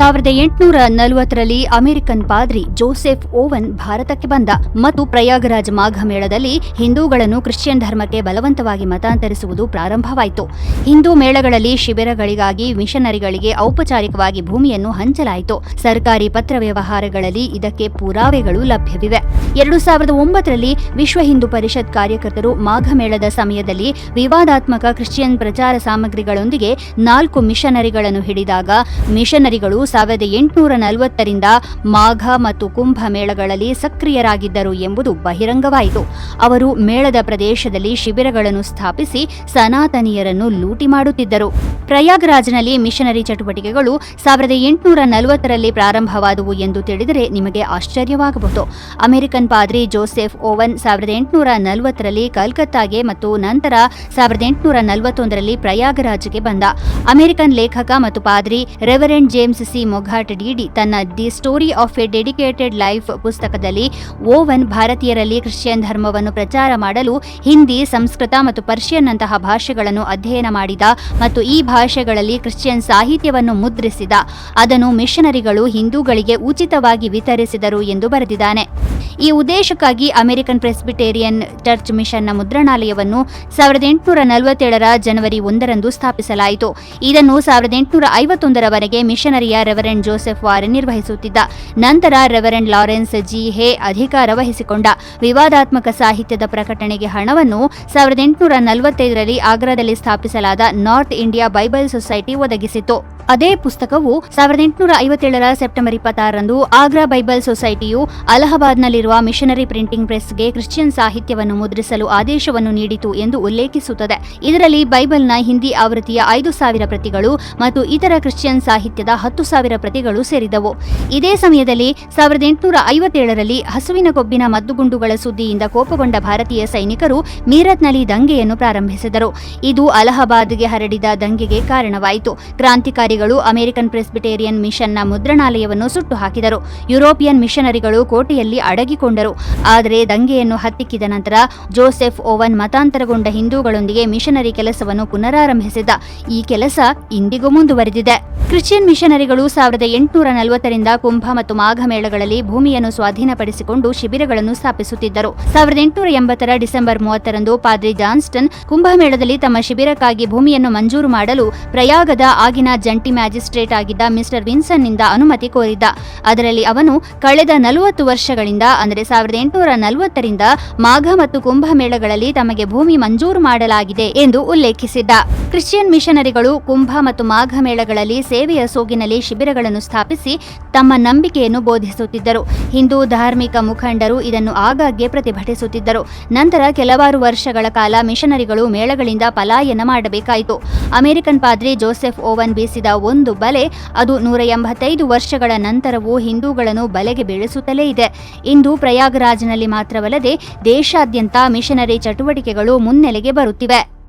1840ರಲ್ಲಿ American ಪಾದ್ರಿ Joseph oven ಭಾರತಕ್ಕೆ ಬಂದ ಮತ್ತು ಪ್ರಯಾಗರಾಜ್ ಮಾಘ ಮೇಳದಲ್ಲಿ ಹಿಂದೂಗಳನ್ನು ಕ್ರಿಶ್ಚಿಯನ್ ಧರ್ಮಕ್ಕೆ ಬಲವಂತವಾಗಿ ಮತಾಂತರಿಸುವುದು ಪ್ರಾರಂಭವಾಯಿತು. ಹಿಂದೂ ಮೇಳಗಳಲ್ಲಿ ಶಿಬಿರಗಳಿಗಾಗಿ ಮಿಷನರಿಗಳಿಗೆ ಔಪಚಾರಿಕವಾಗಿ ಭೂಮಿಯನ್ನು ಹಂಚಲಾಯಿತು. ಸರ್ಕಾರಿ ಪತ್ರ ವ್ಯವಹಾರಗಳಲ್ಲಿ ಇದಕ್ಕೆ ಪುರಾವೆಗಳು ಲಭ್ಯವಿವೆ. 2009ರಲ್ಲಿ ವಿಶ್ವ ಹಿಂದೂ ಪರಿಷತ್ ಕಾರ್ಯಕರ್ತರು ಮಾಘ ಮೇಳದ ಸಮಯದಲ್ಲಿ ವಿವಾದಾತ್ಮಕ ಕ್ರಿಶ್ಚಿಯನ್ ಪ್ರಚಾರ ಸಾಮಗ್ರಿಗಳೊಂದಿಗೆ 4 ಮಿಷನರಿಗಳನ್ನು ಹಿಡಿದಾಗ ಮಿಷನರಿಗಳು 1840ರಿಂದ ಮಾಘ ಮತ್ತು ಕುಂಭ ಮೇಳಗಳಲ್ಲಿ ಸಕ್ರಿಯರಾಗಿದ್ದರು ಎಂಬುದು ಬಹಿರಂಗವಾಯಿತು. ಅವರು ಮೇಳದ ಪ್ರದೇಶದಲ್ಲಿ ಶಿಬಿರಗಳನ್ನು ಸ್ಥಾಪಿಸಿ ಸನಾತನಿಯರನ್ನು ಲೂಟಿ ಮಾಡುತ್ತಿದ್ದರು. ಪ್ರಯಾಗ್ರಾಜ್ನಲ್ಲಿ ಮಿಷನರಿ ಚಟುವಟಿಕೆಗಳು 1840ರಲ್ಲಿ ಪ್ರಾರಂಭವಾದವು ಎಂದು ತಿಳಿದರೆ ನಿಮಗೆ ಆಶ್ಚರ್ಯವಾಗಬಹುದು. ಅಮೆರಿಕನ್ ಪಾದ್ರಿ ಜೋಸೆಫ್ ಓವನ್ 1840ರಲ್ಲಿ ಕಲ್ಕತ್ತಾಗೆ ಮತ್ತು ನಂತರ 1841ರಲ್ಲಿ ಪ್ರಯಾಗರಾಜ್ಗೆ ಬಂದ. ಅಮೆರಿಕನ್ ಲೇಖಕ ಮತ್ತು ಪಾದ್ರಿ ರೆವರೆಂಡ್ ಜೇಮ್ಸ್ ಸಿ ಮೊಘಾಟ್ ಡಿಡಿ ತನ್ನ the story of A dedicated life ಪುಸ್ತಕದಲ್ಲಿ ಓವನ್ ಭಾರತೀಯರಲ್ಲಿ ಕ್ರಿಶ್ಚಿಯನ್ ಧರ್ಮವನ್ನು ಪ್ರಚಾರ ಮಾಡಲು ಹಿಂದಿ, ಸಂಸ್ಕೃತ ಮತ್ತು ಪರ್ಷಿಯನ್ನಂತಹ ಭಾಷೆಗಳನ್ನು ಅಧ್ಯಯನ ಮಾಡಿದ ಮತ್ತು ಈ ಭಾಷೆಗಳಲ್ಲಿ ಕ್ರಿಶ್ಚಿಯನ್ ಸಾಹಿತ್ಯವನ್ನು ಮುದ್ರಿಸಿದ. ಅದನ್ನು ಮಿಷನರಿಗಳು ಹಿಂದೂಗಳಿಗೆ ಉಚಿತವಾಗಿ ವಿತರಿಸಿದರು ಎಂದು ಬರೆದಿದ್ದಾನೆ. ಈ ಉದ್ದೇಶಕ್ಕಾಗಿ ಅಮೆರಿಕನ್ ಪ್ರೆಸ್ಬಿಟೇರಿಯನ್ ಚರ್ಚ್ ಮಿಷನ್ನ ಮುದ್ರಣಾಲಯವನ್ನು 1847ರ ಜನವರಿ 1ರಂದು ಸ್ಥಾಪಿಸಲಾಯಿತು. ಇದನ್ನು 1851ರವರೆಗೆ ಮಿಷನರಿಯ ರೆವರೆಂಡ್ ಜೋಸೆಫ್ ವಾರೆನ್ ನಿರ್ವಹಿಸುತ್ತಿದ್ದ. ನಂತರ ರೆವರೆಂಡ್ ಲಾರೆನ್ಸ್ ಜಿ ಹೇ ಅಧಿಕಾರ ವಹಿಸಿಕೊಂಡ. ವಿವಾದಾತ್ಮಕ ಸಾಹಿತ್ಯದ ಪ್ರಕಟಣೆಗೆ ಹಣವನ್ನು 1845ರಲ್ಲಿ ಆಗ್ರಾದಲ್ಲಿ ಸ್ಥಾಪಿಸಲಾದ ನಾರ್ತ್ ಇಂಡಿಯಾ ಬೈಬಲ್ ಸೊಸೈಟಿ ಒದಗಿಸಿತು. ಅದೇ ಪುಸ್ತಕವು 1857ರ ಸೆಪ್ಟೆಂಬರ್ 26ರಂದು ಆಗ್ರಾ ಬೈಬಲ್ ಸೊಸೈಟಿಯು ಅಲಹಾಬಾದ್ನಲ್ಲಿರುವ ಮಿಷನರಿ ಪ್ರಿಂಟಿಂಗ್ ಪ್ರೆಸ್ಗೆ ಕ್ರಿಶ್ಚಿಯನ್ ಸಾಹಿತ್ಯವನ್ನು ಮುದ್ರಿಸಲು ಆದೇಶವನ್ನು ನೀಡಿತು ಎಂದು ಉಲ್ಲೇಖಿಸುತ್ತದೆ. ಇದರಲ್ಲಿ ಬೈಬಲ್ನ ಹಿಂದಿ ಆವೃತ್ತಿಯ 5,000 ಪ್ರತಿಗಳು ಮತ್ತು ಇತರ ಕ್ರಿಶ್ಚಿಯನ್ ಸಾಹಿತ್ಯದ 10,000 ಪ್ರತಿಗಳು ಸೇರಿದವು. ಇದೇ ಸಮಯದಲ್ಲಿ 1857ರಲ್ಲಿ ಹಸುವಿನ ಕೊಬ್ಬಿನ ಮದ್ದುಗುಂಡುಗಳ ಸುದ್ದಿಯಿಂದ ಕೋಪಗೊಂಡ ಭಾರತೀಯ ಸೈನಿಕರು ಮೀರತ್ನಲ್ಲಿ ದಂಗೆಯನ್ನು ಪ್ರಾರಂಭಿಸಿದರು. ಇದು ಅಲಹಾಬಾದ್ಗೆ ಹರಡಿದ ದಂಗೆಗೆ ಕಾರಣವಾಯಿತು. ಕ್ರಾಂತಿಕಾರಿಗಳು ಅಮೆರಿಕನ್ ಪ್ರೆಸ್ಬಿಟೇರಿಯನ್ ಮಿಷನ್ನ ಮುದ್ರಣಾಲಯವನ್ನು ಸುಟ್ಟು ಹಾಕಿದರು. ಯುರೋಪಿಯನ್ ಮಿಷನರಿಗಳು ಕೋಟೆಯಲ್ಲಿ ಅಡಗಿಕೊಂಡರು. ಆದರೆ ದಂಗೆಯನ್ನು ಹತ್ತಿಕ್ಕಿದ ನಂತರ ಜೋಸೆಫ್ ಓವನ್ ಮತಾಂತರಗೊಂಡ ಹಿಂದೂಗಳೊಂದಿಗೆ ಮಿಷನರಿ ಕೆಲಸವನ್ನು ಪುನರಾರಂಭಿಸಿದ. ಈ ಕೆಲಸ ಇಂದಿಗೂ ಮುಂದುವರೆದಿದೆ. ಕ್ರಿಶ್ಚಿಯನ್ ಮಿಷನರಿಗಳು 1840ರಿಂದ ಕುಂಭ ಮತ್ತು ಮಾಘ ಮೇಳಗಳಲ್ಲಿ ಭೂಮಿಯನ್ನು ಸ್ವಾಧೀನಪಡಿಸಿಕೊಂಡು ಶಿಬಿರಗಳನ್ನು ಸ್ಥಾಪಿಸುತ್ತಿದ್ದರು. 1880ರ ಡಿಸೆಂಬರ್ 30ರಂದು ಪಾದ್ರಿ ಜಾನ್ಸ್ಟನ್ ಕುಂಭಮೇಳದಲ್ಲಿ ತಮ್ಮ ಶಿಬಿರಕ್ಕಾಗಿ ಭೂಮಿಯನ್ನು ಮಂಜೂರು ಮಾಡಲು ಪ್ರಯಾಗದ ಆಗಿನ ಜಂಟಿ ಮ್ಯಾಜಿಸ್ಟ್ರೇಟ್ ಆಗಿದ್ದ ಮಿಸ್ಟರ್ ವಿನ್ಸನ್ನಿಂದ ಅನುಮತಿ ಕೋರಿದ್ದ. ಅದರಲ್ಲಿ ಅವನು ಕಳೆದ 40 ವರ್ಷಗಳಿಂದ ಅಂದರೆ 1840ರಿಂದ ಮಾಘ ಮತ್ತು ಕುಂಭ ಮೇಳಗಳಲ್ಲಿ ತಮಗೆ ಭೂಮಿ ಮಂಜೂರು ಮಾಡಲಾಗಿದೆ ಎಂದು ಉಲ್ಲೇಖಿಸಿದ್ದ. ಕ್ರಿಶ್ಚಿಯನ್ ಮಿಷನರಿಗಳು ಕುಂಭ ಮತ್ತು ಮಾಘ ಮೇಳಗಳಲ್ಲಿ ಸೇವೆಯ ಸೋಗಿನಲ್ಲಿ ಶಿಬಿರಗಳನ್ನು ಸ್ಥಾಪಿಸಿ ತಮ್ಮ ನಂಬಿಕೆಯನ್ನು ಬೋಧಿಸುತ್ತಿದ್ದರು. ಹಿಂದೂ ಧಾರ್ಮಿಕ ಮುಖಂಡರು ಇದನ್ನು ಆಗಾಗ್ಗೆ ಪ್ರತಿಭಟಿಸುತ್ತಿದ್ದರು. ನಂತರ ಕೆಲವಾರು ವರ್ಷಗಳ ಕಾಲ ಮಿಷನರಿಗಳು ಮೇಳಗಳಿಂದ ಪಲಾಯನ ಮಾಡಬೇಕಾಯಿತು. ಅಮೆರಿಕನ್ ಪಾದ್ರಿ ಜೋಸೆಫ್ ಓವನ್ ಬೀಸಿದ ಒಂದು ಬಲೆ ಅದು 185 ವರ್ಷಗಳ ನಂತರವೂ ಹಿಂದೂಗಳನ್ನು ಬಲೆಗೆ ಬೀಳಿಸುತ್ತಲೇ ಇದೆ. ಇಂದು ಪ್ರಯಾಗರಾಜ್ನಲ್ಲಿ ಮಾತ್ರವಲ್ಲದೆ ದೇಶಾದ್ಯಂತ ಮಿಷನರಿ ಚಟುವಟಿಕೆಗಳು ಮುನ್ನೆಲೆಗೆ ಬರುತ್ತಿವೆ.